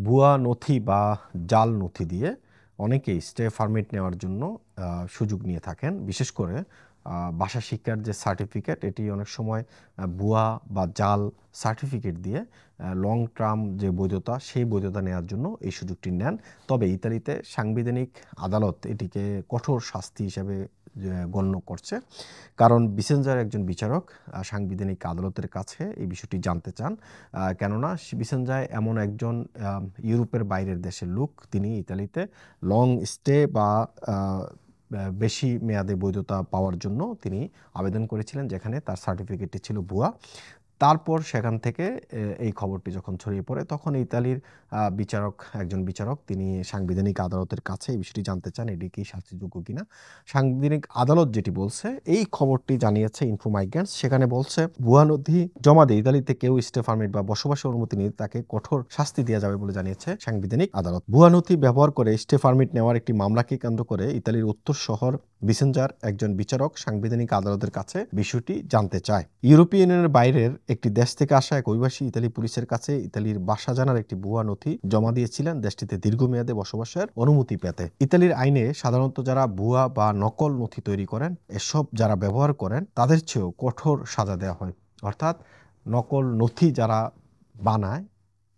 ভুয়া নথি বা জাল নথি দিয়ে অনেকেই স্টে পারমিট নেওয়ার জন্য সুযোগ নিয়ে থাকেন। বিশেষ করে ভাষা শিক্ষার যে সার্টিফিকেট, এটি অনেক সময় ভুয়া বা জাল সার্টিফিকেট দিয়ে লং টার্ম যে বৈধতা, সেই বৈধতা নেওয়ার জন্য এই সুযোগটি নেন। তবে ইতালিতে সাংবিধানিক আদালত এটিকে কঠোর শাস্তি হিসেবে গণ্য করছে, কারণ ভিসেঞ্জার একজন বিচারক সাংবিধানিক আদালতের কাছে এই বিষয়টি জানতে চান। কেননা ভিসেঞ্জায় এমন একজন ইউরোপের বাইরের দেশের লোক, তিনি ইতালিতে লং স্টে বা বেশি মেয়াদে বৈধতা পাওয়ার জন্য তিনি আবেদন করেছিলেন, যেখানে তার সার্টিফিকেটটি ছিল ভুয়া। তারপর সেখান থেকে এই খবরটি যখন ছড়িয়ে পড়ে, তখন ইতালির একজন বিচারক তিনি সাংবিধানিক আদালতের কাছে এই বিষয়টি জানতে চান, এটি কি শাস্তিযোগ্য কিনা। সাংবিধানিক আদালত যেটি বলছে, এই খবরটি জানিয়েছে ইনফোমাইগ্রেন্টস, সেখানে বলছে ভুয়া নথি জমা দিয়ে ইতালিতে কেউ স্টে পারমিট বা বসবাসের অনুমতি নিয়ে তাকে কঠোর শাস্তি দেওয়া যাবে বলে জানিয়েছে সাংবিধানিক আদালত। ভুয়া নথি ব্যবহার করে স্টে পারমিট নেওয়ার একটি মামলাকে কেন্দ্র করে ইতালির উত্তর শহর ভিসেঞ্জার একজন বিচারক সাংবিধানিক আদালতের কাছে বিষয়টি জানতে চায়। ইউরোপীয় ইউনিয়নের বাইরের একটি দেশ থেকে আসা এক অভিবাসী ইতালি পুলিশের কাছে ইতালির বাসা জানার একটি ভুয়া নথি জমা দিয়েছিলেন দেশটিতে দীর্ঘমেয়াদে বসবাসের অনুমতি পেতে। ইতালির আইনে সাধারণত যারা ভুয়া বা নকল নথি তৈরি করেন, এসব যারা ব্যবহার করেন, তাদের চেয়েও কঠোর সাজা দেওয়া হয়। অর্থাৎ নকল নথি যারা বানায়,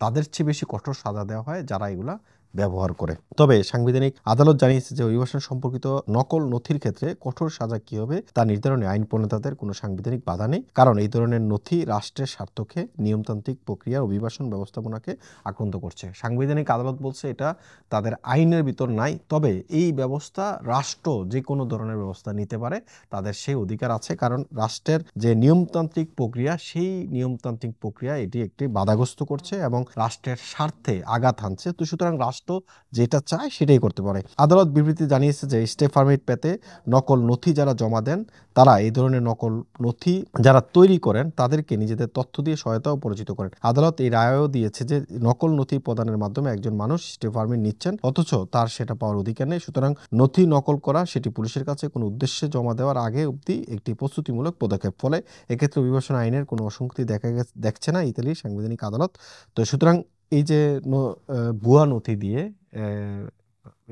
তাদের চেয়ে বেশি কঠোর সাজা দেওয়া হয় যারা এগুলা ব্যবহার করে। তবে সাংবিধানিক আদালত জানিয়েছে যে অভিবাসন সম্পর্কিত নকল নথির ক্ষেত্রে কঠোর সাজা কি হবে তা নির্ধারণে আইন প্রণেতাদের কোনো সাংবিধানিক বাধা নেই, কারণ এই ধরনের নথি রাষ্ট্রের স্বার্থকে, নিয়মতান্ত্রিক প্রক্রিয়া, অভিবাসন ব্যবস্থাপনাকে আক্রান্ত করছে। সাংবিধানিক আদালত বলছে এটা তাদের আইনের ভিতর নাই, তবে এই ব্যবস্থা রাষ্ট্র যে কোনো ধরনের ব্যবস্থা নিতে পারে, তাদের সেই অধিকার আছে, কারণ রাষ্ট্রের যে নিয়মতান্ত্রিক প্রক্রিয়া, সেই নিয়মতান্ত্রিক প্রক্রিয়া এটি একটি বাধাগ্রস্ত করছে এবং রাষ্ট্রের স্বার্থে আঘাত হানছে। তো সুতরাং রাষ্ট্র যেটা চায় সেটাই করতে পারে। আদালত বিবৃতি জানিয়েছে যে স্টে পারমিট পেতে নকল নথি যারা জমা দেন, তারা এই ধরনের নকল নথি যারা তৈরি করেন, তাদেরকে নিজেদের তথ্য দিয়ে সহায়তাও পরিচিত করেন। আদালত এই রায়ও দিয়েছে যে নকল নথি প্রদানের মাধ্যমে একজন মানুষ স্টে পারমিট নিচ্ছেন, অথচ তার সেটা পাওয়ার অধিকার নেই। সুতরাং নথি নকল করা, সেটি পুলিশের কাছে কোনো উদ্দেশ্যে জমা দেওয়ার আগে অবধি একটি প্রস্তুতিমূলক পদক্ষেপ। ফলে এক্ষেত্রে অভিবাসন আইনের কোনো অসঙ্গতি দেখছে না ইতালির সাংবিধানিক আদালত। তো সুতরাং এই যে ভুয়া নথি দিয়ে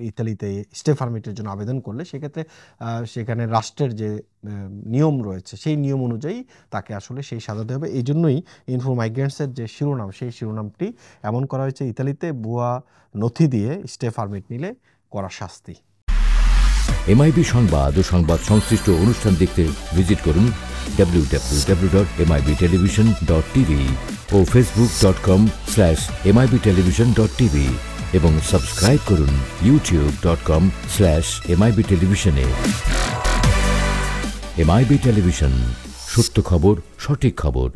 ইতালিতে স্টে পারমিটের জন্য আবেদন করলে, সেক্ষেত্রে সেখানে রাষ্ট্রের যে নিয়ম রয়েছে, সেই নিয়ম অনুযায়ী তাকে আসলে সেই সাজা দেওয়া হবে। এই জন্যই ইনফোমাইগ্রেন্টসের যে শিরোনাম, সেই শিরোনামটি এমন করা হয়েছে, ইতালিতে ভুয়া নথি দিয়ে স্টে পারমিট নিলে করা শাস্তি। এমআইবি সংবাদ ও সংবাদ সংশ্লিষ্ট অনুষ্ঠান দেখতে ভিজিট করুন www.mibtelevision.tv ও facebook.com/mibtelevision.tv এবং সাবস্ক্রাইব করুন youtube.com/mibtelevision-এ। এমআইবি টেলিভিশন, সত্য খবর, সঠিক খবর।